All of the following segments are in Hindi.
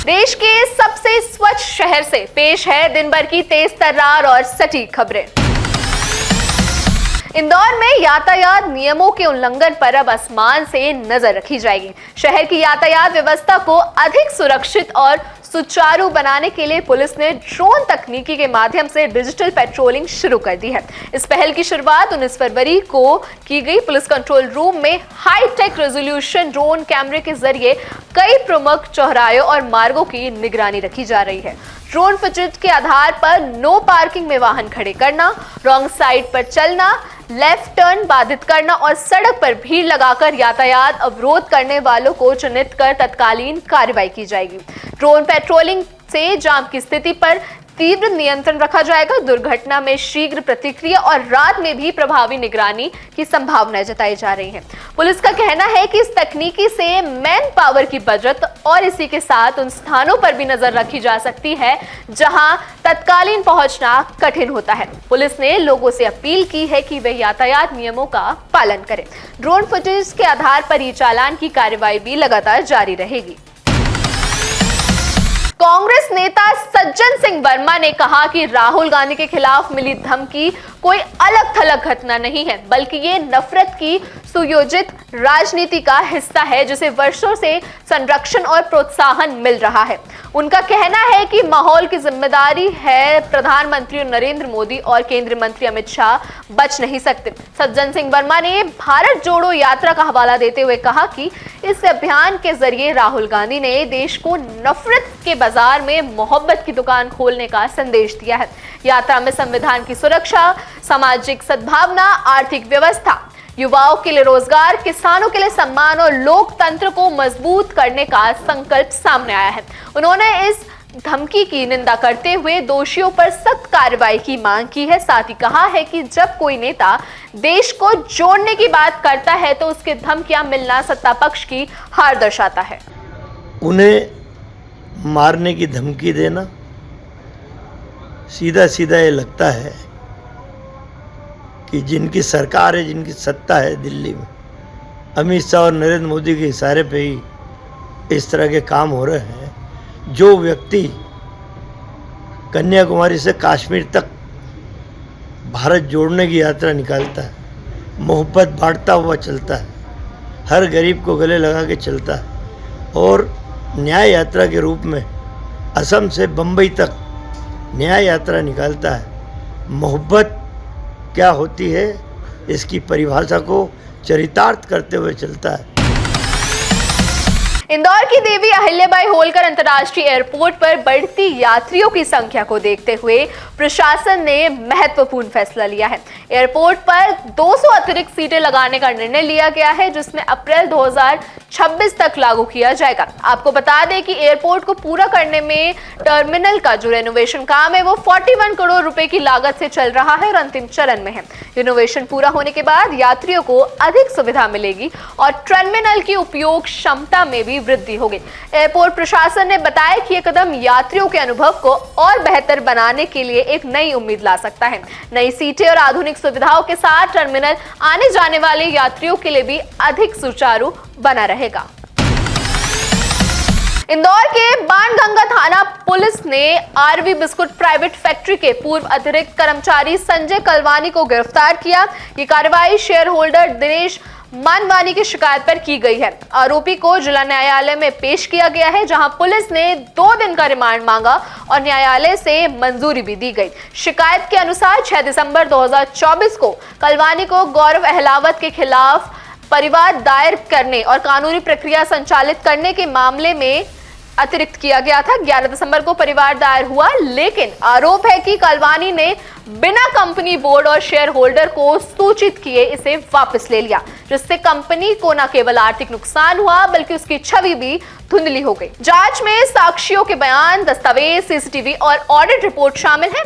देश के सबसे स्वच्छ शहर से पेश है दिन भर की तेज तर्रार और सटीक खबरें। इंदौर में यातायात नियमों के उल्लंघन पर अब आसमान से नजर रखी जाएगी। शहर की यातायात व्यवस्था को अधिक सुरक्षित और सुचारू बनाने के लिए पुलिस ने ड्रोन तकनीकी के माध्यम से डिजिटल पेट्रोलिंग शुरू कर दी है। इस पहल की शुरुआत 19 फरवरी को की गई। पुलिस कंट्रोल रूम में हाईटेक रेजोल्यूशन ड्रोन कैमरे के जरिए कई प्रमुख चौराहों और मार्गों की निगरानी रखी जा रही है। ड्रोन फुटेज के आधार पर नो पार्किंग में वाहन खड़े करना, रॉन्ग साइड पर चलना, लेफ्ट टर्न बाधित करना और सड़क पर भीड़ लगाकर यातायात अवरोध करने वालों को चिन्हित कर तत्कालीन कार्रवाई की जाएगी। ड्रोन पेट्रोलिंग से जाम की स्थिति पर तीव्र नियंत्रण रखा जाएगा। दुर्घटना में शीघ्र प्रतिक्रिया और रात में भी प्रभावी निगरानी की संभावना जताई जा रही है। पुलिस का कहना है कि इस तकनीकी से मैन पावर की बचत और इसी के साथ उन स्थानों पर भी नजर रखी जा सकती है जहां तत्कालीन पहुंचना कठिन होता है। पुलिस ने लोगों से अपील की है कि वे यातायात नियमों का पालन करें। ड्रोन फुटेज के आधार पर ई चालान की कार्रवाई भी लगातार जारी रहेगी। कांग्रेस नेता सज्जन सिंह वर्मा ने कहा कि राहुल गांधी के खिलाफ मिली धमकी कोई अलग थलग घटना नहीं है, बल्कि ये नफरत की सुयोजित राजनीति का हिस्सा है जिसे वर्षों से संरक्षण और प्रोत्साहन मिल रहा है। उनका कहना है कि माहौल की जिम्मेदारी है प्रधानमंत्री नरेंद्र मोदी और केंद्रीय मंत्री अमित शाह बच नहीं सकते। सज्जन सिंह वर्मा ने भारत जोड़ो यात्रा का हवाला देते हुए कहा कि इस अभियान के जरिए राहुल गांधी ने देश को नफरत के बाजार में मोहब्बत की दुकान खोलने का संदेश दिया है। यात्रा में संविधान की सुरक्षा, सामाजिक सद्भावना, आर्थिक व्यवस्था, युवाओं के लिए रोजगार, किसानों के लिए सम्मान और लोकतंत्र को मजबूत करने का संकल्प सामने आया है। उन्होंने इस धमकी की निंदा करते हुए दोषियों पर सख्त कार्रवाई की मांग की है। साथ ही कहा है कि जब कोई नेता देश को जोड़ने की बात करता है तो उसके धमकियां मिलना सत्ता पक्ष की हार दर्शाता है। उन्हें मारने की धमकी देना सीधा सीधा ये लगता है कि जिनकी सरकार है, जिनकी सत्ता है दिल्ली में, अमित शाह और नरेंद्र मोदी के इशारे पे ही इस तरह के काम हो रहे हैं। जो व्यक्ति कन्याकुमारी से कश्मीर तक भारत जोड़ने की यात्रा निकालता है, मोहब्बत बांटता हुआ चलता है, हर गरीब को गले लगा के चलता है और न्याय यात्रा के रूप में असम से बम्बई तक न्याय यात्रा निकालता है। मोहब्बत क्या होती है इसकी परिभाषा को चरितार्थ करते हुए चलता है। इंदौर की देवी अहिल्याबाई होलकर अंतर्राष्ट्रीय एयरपोर्ट पर बढ़ती यात्रियों की संख्या को देखते हुए प्रशासन ने महत्वपूर्ण फैसला लिया है। एयरपोर्ट पर 200 अतिरिक्त सीटें लगाने का निर्णय लिया गया है, जिसमें अप्रैल 2026 तक लागू किया जाएगा। आपको बता दें कि एयरपोर्ट को पूरा करने में टर्मिनल का जो रेनोवेशन काम है वो 41 करोड़ रुपए की लागत से चल रहा है और अंतिम चरण में है। रेनोवेशन पूरा होने के बाद यात्रियों को अधिक सुविधा मिलेगी और टर्मिनल की उपयोग क्षमता में भी वृद्धि होगी। एयरपोर्ट प्रशासन ने बताया कि यह कदम यात्रियों के अनुभव को और बेहतर बनाने के लिए एक नई उम्मीद ला सकता है। नई सीटें और आधुनिक सुविधाओं के साथ टर्मिनल आने जाने वाले यात्रियों के लिए भी अधिक सुचारू बना रहेगा। इंदौर के बाणगंगा थाना पुलिस ने आरवी बिस्कुट प्राइवेट फैक्ट्री के पूर्व अतिरिक्त कर्मचारी संजय कलवानी को गिरफ्तार किया। ये कार्रवाई शेयर होल्डर दिनेश मानवानी की शिकायत पर की गई है। आरोपी को जिला न्यायालय में पेश किया गया है, जहां पुलिस ने 2 दिन का रिमांड मांगा और न्यायालय से मंजूरी भी दी गई। शिकायत के अनुसार 6 दिसंबर 2024 को कलवानी को गौरव अहलावत के खिलाफ परिवाद दायर करने और कानूनी प्रक्रिया संचालित करने के मामले में अतिरिक्त किया गया था। 11 दिसंबर को परिवार दायर हुआ, लेकिन आरोप है कि कलवानी ने बिना कंपनी बोर्ड और शेयर होल्डर को सूचित किए इसे वापस ले लिया, जिससे कंपनी को न केवल आर्थिक नुकसान हुआ बल्कि उसकी छवि भी धुंधली हो गई। जांच में साक्षियों के बयान, दस्तावेज, सीसीटीवी और ऑडिट रिपोर्ट शामिल है।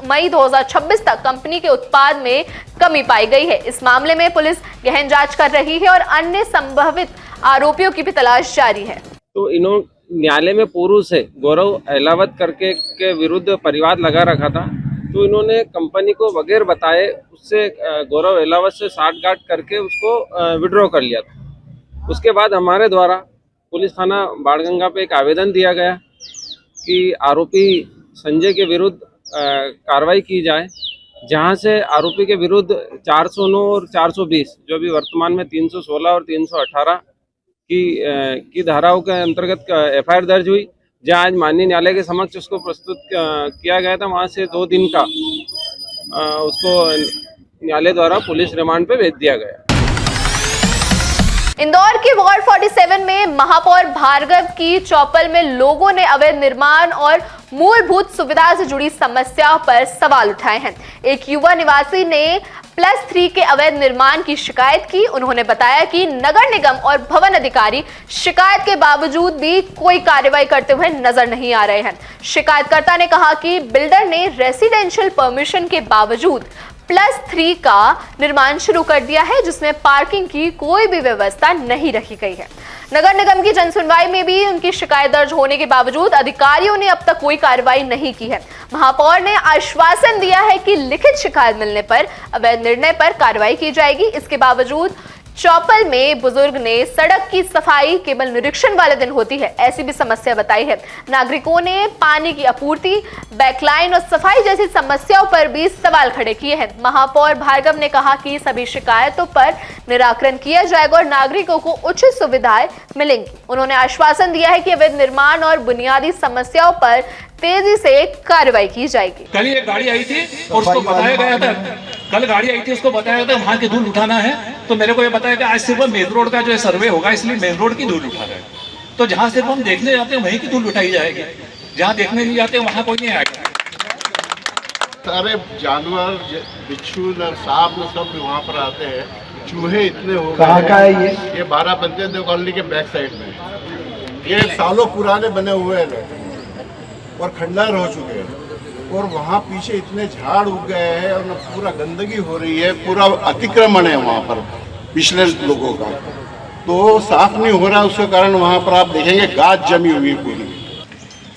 मई 2026 तक कंपनी के उत्पाद में कमी पाई गई है। इस मामले में पुलिस गहन जांच कर रही है और अन्य संभावित आरोपियों की भी तलाश जारी है। तो इन्होंने न्यायालय में पूर्व से गौरव अहलावत करके के विरुद्ध परिवाद लगा रखा था, तो इन्होंने कंपनी को बगैर बताए उससे गौरव अहलावत से साठगांठ करके उसको विड्रॉ कर लिया था। उसके बाद हमारे द्वारा पुलिस थाना बाणगंगा पे एक आवेदन दिया गया कि आरोपी संजय के विरुद्ध कार्रवाई की जाए, जहां से आरोपी के विरुद्ध 409 और 420 जो अभी वर्तमान में 316 और 318 की धाराओं के अंतर्गत FIR दर्ज हुई, जहां आज माननीय न्यायालय के समक्ष उसको प्रस्तुत किया गया था। वहां से 2 दिन का उसको न्यायालय द्वारा पुलिस रिमांड पे भेज दिया गया। इंदौर के वार्ड 47 में महापौर भार्गव की चौपल में लोगों ने अवैध निर्माण और मूलभूत सुविधा से जुड़ी समस्याओं पर सवाल उठाए हैं। एक युवा निवासी ने +3 के अवैध निर्माण की शिकायत की। उन्होंने बताया कि नगर निगम और भवन अधिकारी शिकायत के बावजूद भी कोई कार्रवाई करते हुए नजर नहीं आ रहे हैं। शिकायतकर्ता ने कहा कि बिल्डर ने रेसिडेंशियल परमिशन के बावजूद +3 का निर्माण शुरू कर दिया है, जिसमें पार्किंग की कोई भी व्यवस्था नहीं रखी गई है। नगर निगम की जनसुनवाई में भी उनकी शिकायत दर्ज होने के बावजूद अधिकारियों ने अब तक कोई कार्रवाई नहीं की है। महापौर ने आश्वासन दिया है कि लिखित शिकायत मिलने पर अवैध निर्णय पर कार्रवाई की जाएगी। इसके बावजूद चौपल में बुजुर्ग ने सड़क की सफाई केवल निरीक्षण वाले दिन होती है, ऐसी भी समस्या बताई है। नागरिकों ने पानी की आपूर्ति, बैकलाइन और सफाई जैसी समस्याओं पर भी सवाल खड़े किए हैं। महापौर भार्गव ने कहा कि सभी शिकायतों पर निराकरण किया जाएगा और नागरिकों को उचित सुविधाएं मिलेंगी। उन्होंने आश्वासन दिया है कि अवैध निर्माण और बुनियादी समस्याओं पर तेजी से कार्रवाई की जाएगी। कल एक गाड़ी आई थी और उसको बताया गया था, उसको बताया गया था वहां की धूल उठाना है, तो मेरे को ये बताया कि आज सिर्फ मेन रोड का जो है सर्वे होगा, इसलिए मेन रोड की धूल उठा रहे हैं। तो जहां सिर्फ हम देखने जाते हैं वहीं की धूल उठाई जाएगी, जहां देखने नहीं जाते वहां कोई नहीं आएगा। सारे जानवर, बिच्छू, सांप सब वहाँ पर आते हैं। चूहे इतने हो गए। कहाँ का है ये 12 पंचायत कॉलोनी के बैक साइड में। ये सालों पुराने बने हुए हैं और खंडहर हो चुके हैं, और वहाँ पीछे इतने झाड़ उग गए हैं और पूरा गंदगी हो रही है, पूरा अतिक्रमण है वहाँ पर पिछले लोगों का, तो साफ नहीं हो रहा। उसके कारण वहाँ पर आप देखेंगे गाद जमी हुई पूरी,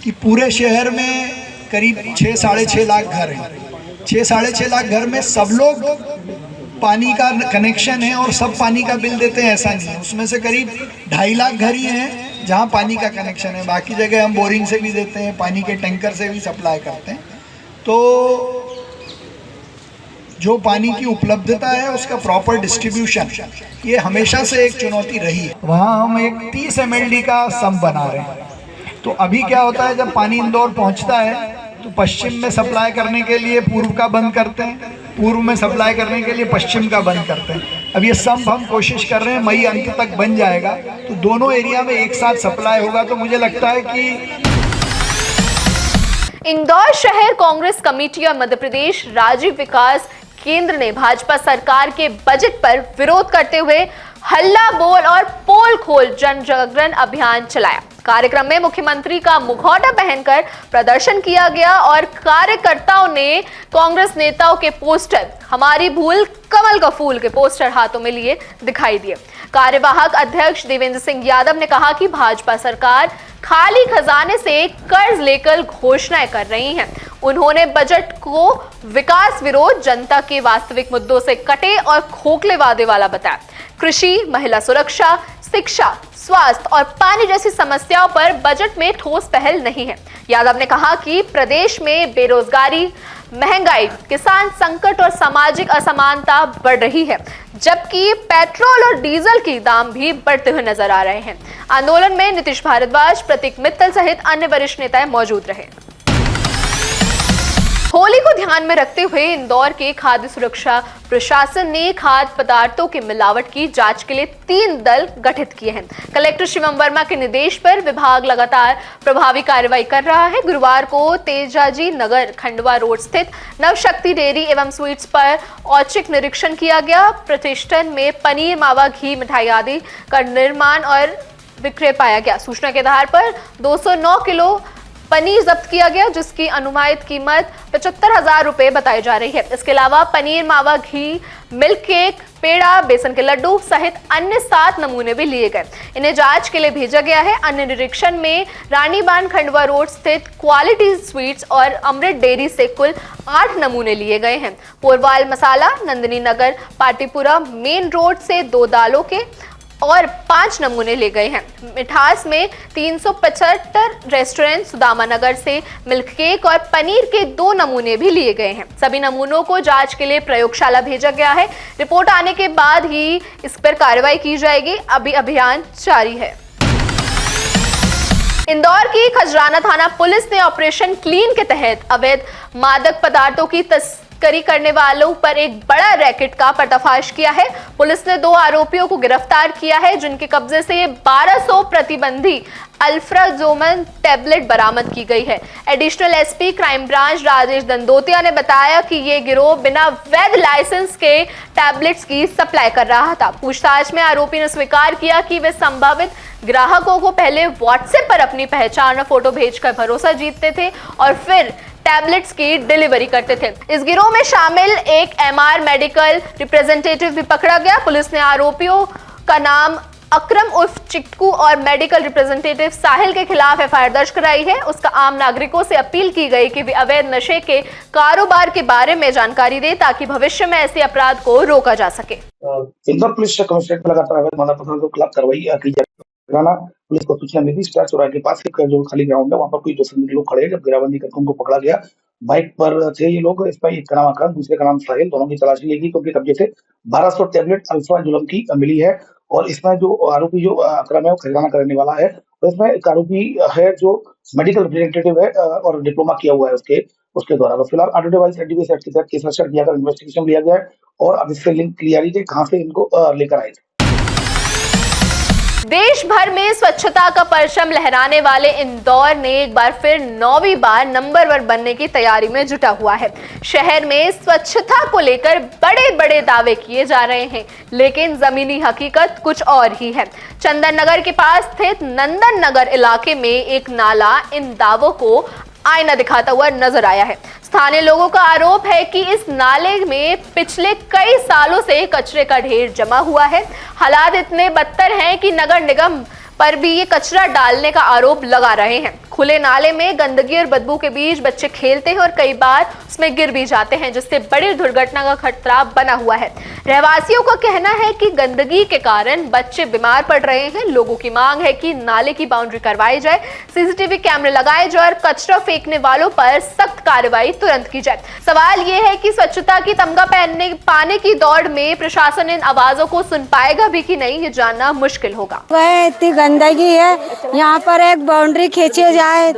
कि पूरे शहर में करीब 6-6.5 लाख घर हैं। 6-6.5 लाख घर में सब लोग पानी का कनेक्शन है और सब पानी का बिल देते हैं, ऐसा नहीं है। उसमें से करीब 2.5 लाख घर ही हैं जहाँ पानी का कनेक्शन है, बाकी जगह हम बोरिंग से भी देते हैं, पानी के टैंकर से भी सप्लाई करते हैं। तो जो पानी की उपलब्धता है उसका प्रॉपर डिस्ट्रीब्यूशन, ये हमेशा से एक चुनौती रही है। वहाँ हम एक 30 mld का सम्प बना रहे हैं। तो अभी क्या होता है, जब पानी इंदौर पहुँचता है तो पश्चिम में सप्लाई करने के लिए पूर्व का बंद करते हैं, पूर्व में सप्लाई करने के लिए पश्चिम का बंद करते हैं। अब ये सम्प हम कोशिश कर रहे हैं मई अंत तक बन जाएगा, तो दोनों एरिया में एक साथ सप्लाई होगा। तो मुझे लगता है कि इंदौर शहर कांग्रेस कमेटी और मध्य प्रदेश राज्य विकास केंद्र ने भाजपा सरकार के बजट पर विरोध करते हुए हल्ला बोल और पोल खोल जन जागरण अभियान चलाया। कार्यक्रम में मुख्यमंत्री का मुखौटा पहनकर प्रदर्शन किया गया और कार्यकर्ताओं ने कांग्रेस नेताओं के पोस्टर, हमारी भूल कमल का फूल के पोस्टर हाथों में लिए दिखाई दिए। कार्यवाहक अध्यक्ष देवेंद्र सिंह यादव ने कहा कि भाजपा सरकार खाली खजाने से कर्ज लेकर घोषणाएं कर रही है। उन्होंने बजट को विकास विरोध, जनता के वास्तविक मुद्दों से कटे और खोखले वादे वाला बताया। कृषि, महिला सुरक्षा, शिक्षा, स्वास्थ्य और पानी जैसी समस्याओं पर बजट में ठोस पहल नहीं है। यादव ने कहा कि प्रदेश में बेरोजगारी, महंगाई, किसान संकट और सामाजिक असमानता बढ़ रही है, जबकि पेट्रोल और डीजल के दाम भी बढ़ते हुए नजर आ रहे हैं। आंदोलन में नीतीश भारद्वाज, प्रतीक मित्तल सहित अन्य वरिष्ठ नेता मौजूद रहे। होली को ध्यान में रखते हुए इंदौर के खाद्य सुरक्षा प्रशासन ने खाद्य पदार्थों की मिलावट की जांच के लिए 3 दल गठित किए हैं। कलेक्टर शिवम वर्मा के निर्देश पर विभाग लगातार प्रभावी कार्रवाई कर रहा है। गुरुवार को तेजाजी नगर खंडवा रोड स्थित नवशक्ति डेयरी एवं स्वीट्स पर औचक निरीक्षण किया गया। प्रतिष्ठान में पनीर, मावा, घी, मिठाई आदि का निर्माण और विक्रय पाया गया। सूचना के आधार पर 209 किलो पनीर जब्त किया गया, जिसकी अनुमानित कीमत 75,000 रुपए बताई जा रही है। इसके अलावा पनीर, मावा, घी, मिल्क केक, पेड़ा, बेसन के लड्डू सहित अन्य 7 नमूने भी लिए गए। इन्हें जांच के लिए भेजा गया है। अन्य निरीक्षण में रानीबांध खंडवा रोड स्थित क्वालिटी स्वीट्स और अमृत डेयरी से कुल 8 नमूने लिए गए हैं। पोरवाल मसाला, नंदिनी नगर, पाटीपुरा मेन रोड से 2 दालों के, और 5 नमूने ले गए हैं। मिठास में 375 रेस्टोरेंट, सुदामा नगर से मिल्क केक और पनीर के 2 नमूने भी लिए गए हैं। सभी नमूनों को जांच के लिए प्रयोगशाला भेजा गया है। रिपोर्ट आने के बाद ही इस पर कार्रवाई की जाएगी। अभी अभियान जारी है। इंदौर की खजराना थाना पुलिस ने ऑपरेशन क्लीन के तहत अवैध मादक पदार्थों की तस्करी करने वालों पर एक बड़ा रैकेट का पर्दाफाश किया है। पुलिस ने 2 आरोपियों को गिरफ्तार किया है, जिनके कब्जे से 1200 प्रतिबंधी अल्फ्राजोमन टैबलेट बरामद की गई है। Additional SP crime branch Rajesh Dandotiya ने बताया कि ये गिरोह बिना वैध लाइसेंस के टैबलेट्स की सप्लाई कर रहा था। पूछताछ में आरोपी ने स्वीकार किया कि वे संभावित ग्राहकों को पहले व्हाट्सएप पर अपनी पहचान और फोटो भेजकर भरोसा जीतते थे और फिर टैबलेट्स की डिलीवरी करते थे। इस गिरोह में शामिल एक एमआर मेडिकल रिप्रेजेंटेटिव भी पकड़ा गया। पुलिस ने आरोपियों का नाम अकरम उर्फ चिक्कू और मेडिकल रिप्रेजेंटेटिव साहिल के खिलाफ एफआईआर दर्ज कराई है। उसका आम नागरिकों से अपील की गई कि वे अवैध नशे के कारोबार के बारे में जानकारी दें ताकि भविष्य में ऐसे अपराध को रोका जा सके। इंदौर पुलिस कमिश्नरेट में लगातार अवैध मादक पदार्थों के खिलाफ कार्रवाई की जा रही है। पुलिस को सूचना मिली स्टार चौराहे के पास एक जो खाली ग्राउंड है, वहां पर कोई 2 संदिग्ध लोग खड़े हैं। जब घेराबंदी करके उनको पकड़ा गया, बाइक पर थे ये लोग। इसमें एक का नाम अकरम, दूसरे का नाम साहिल, दोनों की तलाशी ली गई क्योंकि कब्जे से 1200 टैबलेट अल्फाजुलम की मिली है। और इसमें जो आरोपी जो अकरम है वो खजाना करने वाला है। और इसमें एक आरोपी है जो मेडिकल रिप्रेजेंटेटिव है और डिप्लोमा किया हुआ है उसके द्वारा। तो फिलहाल ऑडियो डिवाइस एनडीपीएस एक्ट के तहत केस रजिस्टर किया गया, इन्वेस्टिगेशन लिया गया है और अब इससे लिंक क्लियर है कहां से इनको लेकर आए थे। देश भर में स्वच्छता का परचम लहराने वाले इंदौर ने एक बार फिर 9वीं बार नंबर 1 बनने की तैयारी में जुटा हुआ है। शहर में स्वच्छता को लेकर बड़े बड़े दावे किए जा रहे हैं, लेकिन जमीनी हकीकत कुछ और ही है। चंदन नगर के पास स्थित नंदन नगर इलाके में एक नाला इन दावों को आईना दिखाता हुआ नजर आया है। स्थानीय लोगों का आरोप है कि इस नाले में पिछले कई सालों से कचरे का ढेर जमा हुआ है। हालात इतने बदतर हैं कि नगर निगम पर भी ये कचरा डालने का आरोप लगा रहे हैं। खुले नाले में गंदगी और बदबू के बीच बच्चे खेलते हैं और कई बार उसमें गिर भी जाते हैं, जिससे बड़ी दुर्घटना का खतरा बना हुआ है। रहवासियों का कहना है कि गंदगी के कारण बच्चे बीमार पड़ रहे हैं। लोगों की मांग है कि नाले की बाउंड्री करवाई जाए, सीसीटीवी कैमरे लगाए जाए और कचरा फेंकने वालों पर सख्त कार्रवाई तुरंत की जाए। सवाल ये है कि स्वच्छता की तमगा पाने की दौड़ में प्रशासन इन आवाजों को सुन पाएगा भी कि नहीं, ये जानना मुश्किल होगा। वह इतनी गंदगी है, यहाँ पर एक बाउंड्री खींची जाए।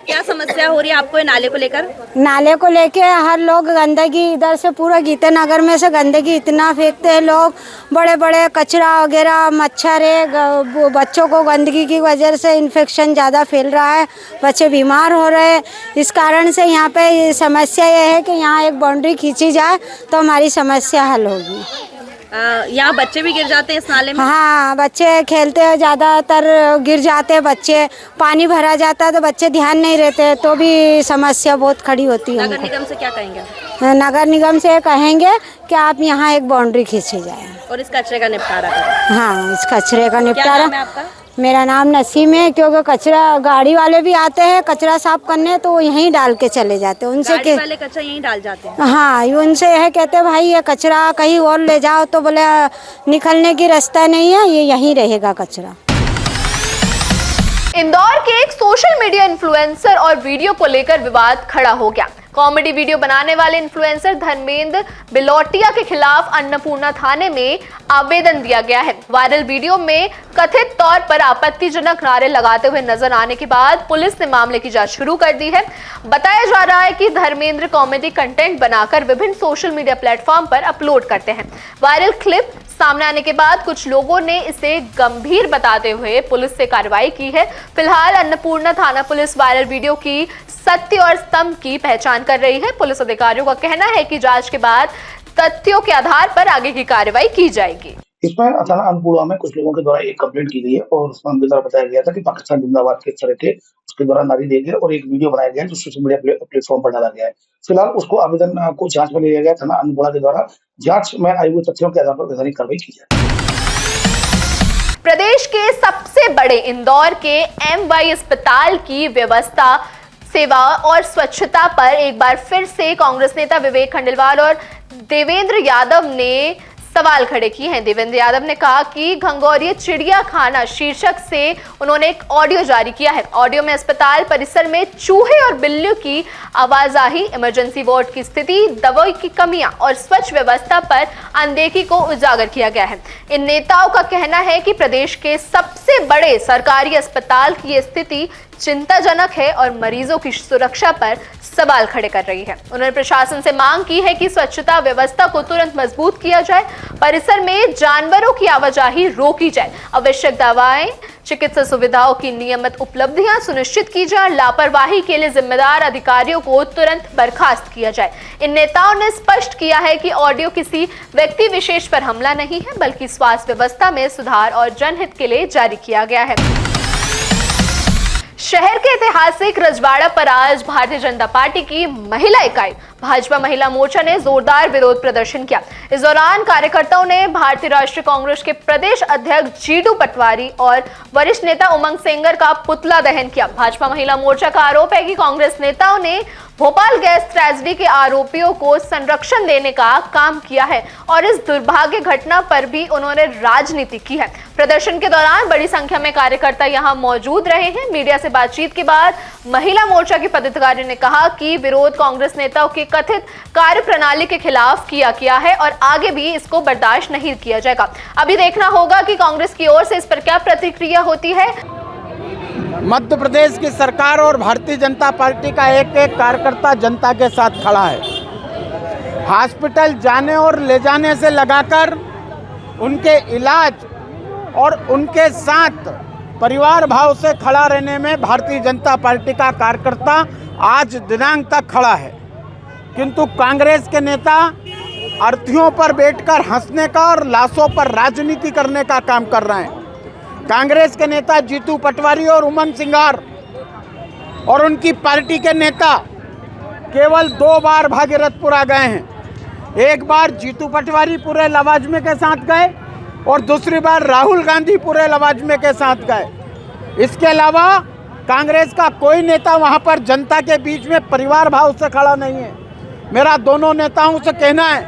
क्या समस्या हो रही है आपको नाले को लेकर? नाले को लेके हर लोग गंदगी, इधर से पूरा गीता नगर में से गंदगी इतना फेंकते हैं लोग, बड़े बड़े कचरा वगैरह, मच्छर है, बच्चों को गंदगी की वजह से इन्फेक्शन ज़्यादा फैल रहा है, बच्चे बीमार हो रहे हैं। इस कारण से यहाँ पे समस्या ये है कि यहाँ एक बाउंड्री खींची जाए तो हमारी समस्या हल होगी। यहाँ बच्चे भी गिर जाते हैं इस नाले में? हाँ, बच्चे खेलते हैं, ज़्यादातर गिर जाते हैं बच्चे। पानी भरा जाता है तो बच्चे ध्यान नहीं रहते, तो भी समस्या बहुत खड़ी होती है। नगर निगम से क्या कहेंगे? नगर निगम से कहेंगे कि आप यहाँ एक बाउंड्री खींची जाए और इस कचरे का निपटारा करें। हाँ, इस कचरे का निपटारा। क्या नाम है आपका? मेरा नाम नसीम है। क्योंकि कचरा गाड़ी वाले भी आते हैं कचरा साफ करने, तो वो यहीं डाल के चले जाते हैं। उनसे गाड़ी वाले कचरा यहीं डाल जाते हैं? हाँ, उनसे यह कहते हैं भाई ये कचरा कहीं और ले जाओ, तो बोले निकलने की रास्ता नहीं है, ये यहीं रहेगा कचरा। इंदौर के एक सोशल मीडिया इन्फ्लुएंसर और वीडियो को लेकर विवाद खड़ा हो गया। कॉमेडी वीडियो बनाने वाले इन्फ्लुएंसर धर्मेंद्र बिलोटिया के खिलाफ अन्नपूर्णा थाने में आवेदन दिया गया है। वायरल वीडियो में कथित तौर पर आपत्तिजनक नारे लगाते हुए नजर आने के बाद पुलिस ने मामले की जांच शुरू कर दी है। बताया जा रहा है कि धर्मेंद्र कॉमेडी कंटेंट बनाकर विभिन्न सोशल मीडिया प्लेटफॉर्म पर अपलोड करते हैं। वायरल क्लिप सामने आने के बाद कुछ लोगों ने इसे गंभीर बताते हुए पुलिस से कार्रवाई की है। फिलहाल अन्नपूर्णा थाना पुलिस वायरल वीडियो की सत्य और स्तंभ की पहचान कर रही है। पुलिस अधिकारियों का कहना है कि जांच के बाद तथ्यों के आधार पर आगे की कार्रवाई की जाएगी। इसमें थाना अन्नपूर्णा में कुछ लोगों के द्वारा एक कंप्लेंट की गई है और उसमें उनके द्वारा बताया गया था कि पाकिस्तान जिंदाबाद के तरह के उसके द्वारा नारे दिए गए और एक वीडियो बनाया गया जो सोशल मीडिया प्लेटफॉर्म पर डाला गया है। फिलहाल उसको आवेदन को जांच में लिया गया थाना अन्नपूर्णा के द्वारा। जांच में आई हुई तथ्यों के आधार पर वैधानिक कार्रवाई की जाए। प्रदेश के सबसे बड़े इंदौर के MY अस्पताल की व्यवस्था, सेवा और स्वच्छता पर एक बार फिर से कांग्रेस नेता विवेक खंडेलवाल और देवेंद्र यादव ने सवाल खड़े किए हैं। देवेंद्र यादव ने कहा कि घंघोरिया चिड़िया खाना शीर्षक से उन्होंने एक ऑडियो जारी किया है। ऑडियो में अस्पताल परिसर में चूहे और बिल्लियों की आवाजाही, इमरजेंसी वार्ड की स्थिति, दवाई की कमियां और स्वच्छ व्यवस्था पर अनदेखी को उजागर किया गया है। इन नेताओं का कहना है कि प्रदेश के सबसे बड़े सरकारी अस्पताल की स्थिति चिंताजनक है और मरीजों की सुरक्षा पर सवाल खड़े कर रही है। उन्होंने प्रशासन से मांग की है कि स्वच्छता व्यवस्था को तुरंत मजबूत किया जाए, परिसर में जानवरों की आवाजाही रोकी जाए, आवश्यक दवाएं, चिकित्सा सुविधाओं की नियमित उपलब्धियां सुनिश्चित की जाए, लापरवाही के लिए जिम्मेदार अधिकारियों को तुरंत बर्खास्त किया जाए। इन नेताओं ने स्पष्ट किया है कि ऑडियो किसी व्यक्ति विशेष पर हमला नहीं है, बल्कि स्वास्थ्य व्यवस्था में सुधार और जनहित के लिए जारी किया गया है। शहर के ऐतिहासिक रजवाड़ा पर आज भारतीय जनता पार्टी की महिला इकाई भाजपा महिला मोर्चा ने जोरदार विरोध प्रदर्शन किया। इस दौरान कार्यकर्ताओं ने भारतीय राष्ट्रीय कांग्रेस के प्रदेश अध्यक्ष जीतू पटवारी और वरिष्ठ नेता उमंग सेंगर का पुतला दहन किया। भाजपा महिला मोर्चा का आरोप है कि कांग्रेस नेताओं ने भोपाल गैस ट्रेजेडी के आरोपियों को संरक्षण देने का काम किया है और इस दुर्भाग्य घटना पर भी उन्होंने राजनीति की है। प्रदर्शन के दौरान बड़ी संख्या में कार्यकर्ता यहां मौजूद रहे हैं। मीडिया से बातचीत के बाद महिला मोर्चा के पदाधिकारी ने कहा कि विरोध कांग्रेस नेताओं की कथित कार्यप्रणाली के खिलाफ किया गया है और आगे भी इसको बर्दाश्त नहीं किया जाएगा। अभी देखना होगा कि कांग्रेस की ओर से इस पर क्या प्रतिक्रिया होती है। मध्य प्रदेश की सरकार और भारतीय जनता पार्टी का एक एक कार्यकर्ता जनता के साथ खड़ा है। हॉस्पिटल जाने और ले जाने से लगाकर उनके इलाज और उनके साथ परिवार भाव से खड़ा रहने में भारतीय जनता पार्टी का कार्यकर्ता आज दिनांक तक खड़ा है। किंतु कांग्रेस के नेता अर्थीयों पर बैठकर हंसने का और लाशों पर राजनीति करने का काम कर रहे हैं। कांग्रेस के नेता जीतू पटवारी और उमंग सिंगार और उनकी पार्टी के नेता केवल 2 बार भागीरथपुरा गए हैं। एक बार जीतू पटवारी पूरे लवाजमे के साथ गए और दूसरी बार राहुल गांधी पूरे लवाजमे के साथ गए। इसके अलावा कांग्रेस का कोई नेता वहां पर जनता के बीच में परिवार भाव से खड़ा नहीं है। मेरा दोनों नेताओं से कहना है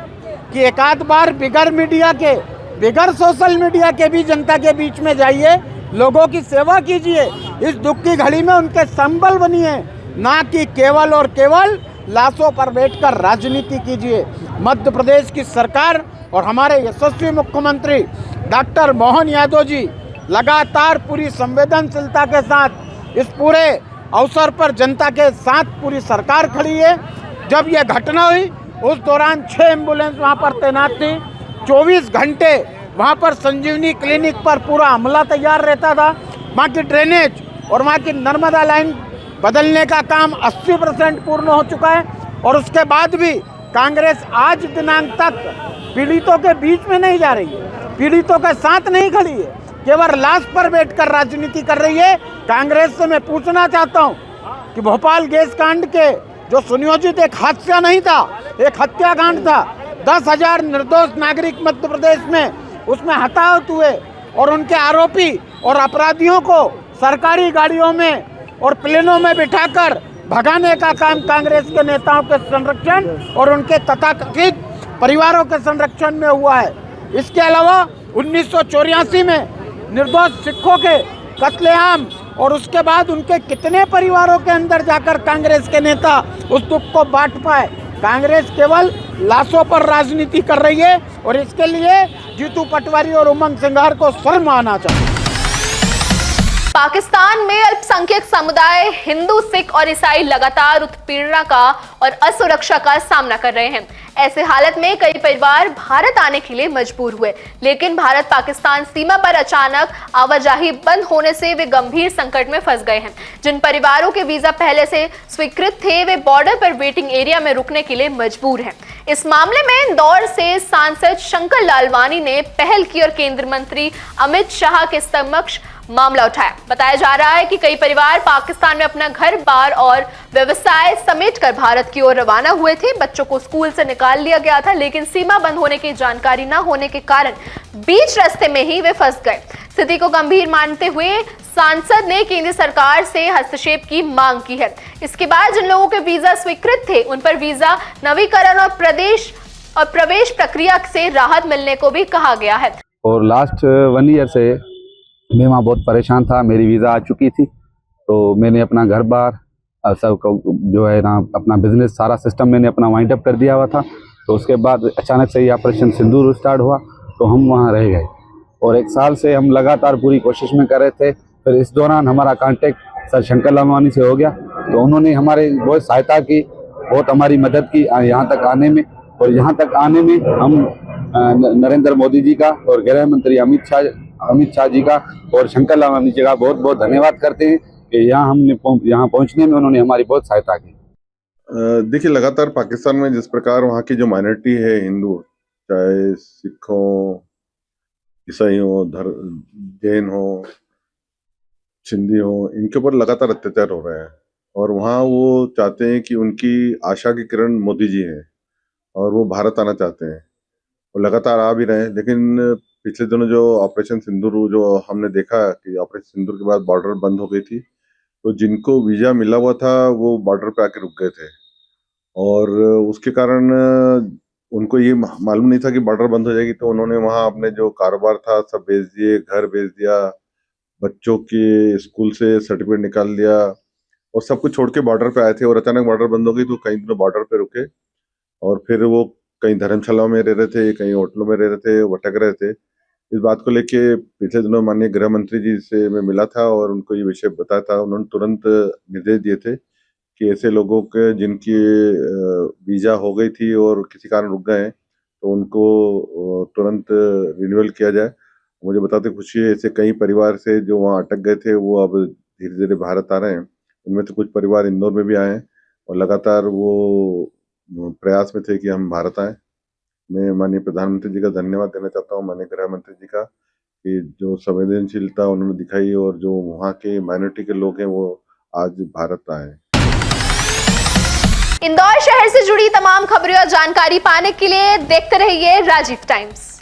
कि एक आध बार बिगर मीडिया के, बिगर सोशल मीडिया के भी जनता के बीच में जाइए, लोगों की सेवा कीजिए, इस दुख की घड़ी में उनके संबल बनिए, ना कि केवल और केवल लाशों पर बैठकर राजनीति कीजिए। मध्य प्रदेश की सरकार और हमारे यशस्वी मुख्यमंत्री डॉक्टर मोहन यादव जी लगातार पूरी संवेदनशीलता के साथ इस पूरे अवसर पर जनता के साथ पूरी सरकार खड़ी है। जब यह घटना हुई उस दौरान 6 एम्बुलेंस वहाँ पर तैनात थी। 24 घंटे वहाँ पर संजीवनी क्लिनिक पर पूरा अमला तैयार रहता था। वहाँ की ड्रेनेज और वहाँ की नर्मदा लाइन बदलने का काम 80% पूर्ण हो चुका है। और उसके बाद भी कांग्रेस आज दिनांक तक पीड़ितों के बीच में नहीं जा रही है, पीड़ितों के साथ नहीं खड़ी है, केवल लाश पर बैठकर राजनीति कर रही है। कांग्रेस से मैं पूछना चाहता हूँ कि भोपाल गैस कांड के जो सुनियोजित एक हादसा नहीं था, एक हत्याकांड था, 10,000 निर्दोष नागरिक मध्य प्रदेश में उसमें हताहत हुए और उनके आरोपी और अपराधियों को सरकारी गाड़ियों में और प्लेनों में बिठाकर भगाने का काम कांग्रेस के नेताओं के संरक्षण और उनके तथाकथित परिवारों के संरक्षण में हुआ है। इसके अलावा 1984 में निर्दोष सिखों के कत्लेआम और उसके बाद उनके कितने परिवारों के अंदर जाकर कांग्रेस के नेता उस दुख को बांट पाए। कांग्रेस केवल लाशों पर राजनीति कर रही है और इसके लिए जीतू पटवारी और उमंग सिंगार को शर्म आना चाहिए। पाकिस्तान में अल्पसंख्यक समुदाय हिंदू, सिख और ईसाई लगातार उत्पीड़न का और असुरक्षा का सामना कर रहे हैं। ऐसे हालत में कई परिवार भारत आने के लिए मजबूर हुए, लेकिन भारत पाकिस्तान सीमा पर अचानक आवाजाही बंद होने से वे गंभीर संकट में फंस गए हैं। जिन परिवारों के वीजा पहले से स्वीकृत थे वे बॉर्डर पर वेटिंग एरिया में रुकने के लिए मजबूर हैं। इस मामले में इंदौर से सांसद शंकर लालवानी ने पहल की और केंद्रीय मंत्री अमित शाह के समक्ष मामला उठाया। बताया जा रहा है कि कई परिवार पाकिस्तान में अपना घर बार और व्यवसाय समेटकर भारत की ओर रवाना हुए थे। बच्चों को स्कूल से निकाल लिया गया था, लेकिन सीमा बंद होने की जानकारी न होने के कारण बीच रास्ते में ही वे फंस गए। स्थिति को गंभीर मानते हुए सांसद ने केंद्र सरकार से हस्तक्षेप की मांग की है। इसके बाद जिन लोगों के वीजा स्वीकृत थे उन पर वीजा नवीकरण और प्रदेश और प्रवेश प्रक्रिया से राहत मिलने को भी कहा गया है। और लास्ट 1 ईयर से मैं वहाँ बहुत परेशान था। मेरी वीज़ा आ चुकी थी, तो मैंने अपना घर बार सब जो है ना अपना बिजनेस सारा सिस्टम मैंने अपना वाइंड अप कर दिया हुआ था। तो उसके बाद अचानक से ये ऑपरेशन सिंदूर स्टार्ट हुआ, तो हम वहाँ रह गए और 1 साल से हम लगातार पूरी कोशिश में कर रहे थे। फिर इस दौरान हमारा कांटेक्ट सर शंकर लालवानी से हो गया, तो उन्होंने हमारे बहुत सहायता की, बहुत हमारी मदद की यहाँ तक आने में। और यहाँ तक आने में हम नरेंद्र मोदी जी का और गृह मंत्री अमित शाह जी का और शंकर लालवानी जी का बहुत बहुत धन्यवाद करते हैं कि यहाँ पहुँचने में उन्होंने हमारी बहुत सहायता की। देखिए, लगातार पाकिस्तान में जिस प्रकार वहाँ की जो माइनॉरिटी है, हिंदू, चाहे सिख हो, ईसाई हो, जैन हो, सिंधी हो, इनके ऊपर लगातार अत्याचार हो रहे हैं। और वहाँ वो चाहते हैं कि उनकी आशा की किरण मोदी जी हैं और वो भारत आना चाहते हैं और लगातार आ भी रहे हैं। लेकिन पिछले दिनों जो ऑपरेशन सिंदूर जो हमने देखा कि ऑपरेशन सिंदूर के बाद बॉर्डर बंद हो गई थी, तो जिनको वीज़ा मिला हुआ था वो बॉर्डर पे आके रुक गए थे और उसके कारण उनको ये मालूम नहीं था कि बॉर्डर बंद हो जाएगी। तो उन्होंने वहाँ अपने जो कारोबार था सब बेच दिए, घर बेच दिया, बच्चों के स्कूल से सर्टिफिकेट निकाल लिया और सब कुछ छोड़ के बॉर्डर पे आए थे। और अचानक बॉर्डर बंद हो गई तो कई दिनों बॉर्डर पे रुके और फिर वो कहीं धर्मशालाओं में रह रहे थे, कहीं होटलों में रह रहे थे, भटक रहे थे। इस बात को लेके पिछले दिनों माननीय गृह मंत्री जी से मैं मिला था और उनको ये विषय बताया था। उन्होंने तुरंत निर्देश दिए थे कि ऐसे लोगों के जिनकी वीज़ा हो गई थी और किसी कारण रुक गए हैं, तो उनको तुरंत रिन्यूअल किया जाए। मुझे बताते खुशी है, ऐसे कई परिवार से जो वहाँ अटक गए थे वो अब धीरे धीरे भारत आ रहे हैं। उनमें से कुछ परिवार इंदौर में भी आए हैं और लगातार वो प्रयास में थे कि हम भारत आएँ। मैं माननीय प्रधानमंत्री जी का धन्यवाद देना चाहता हूँ, माननीय गृह मंत्री जी का, कि जो संवेदनशीलता उन्होंने दिखाई और जो वहाँ के माइनॉरिटी के लोग हैं वो आज भारत आए। इंदौर शहर से जुड़ी तमाम खबरें और जानकारी पाने के लिए देखते रहिए राजीव टाइम्स।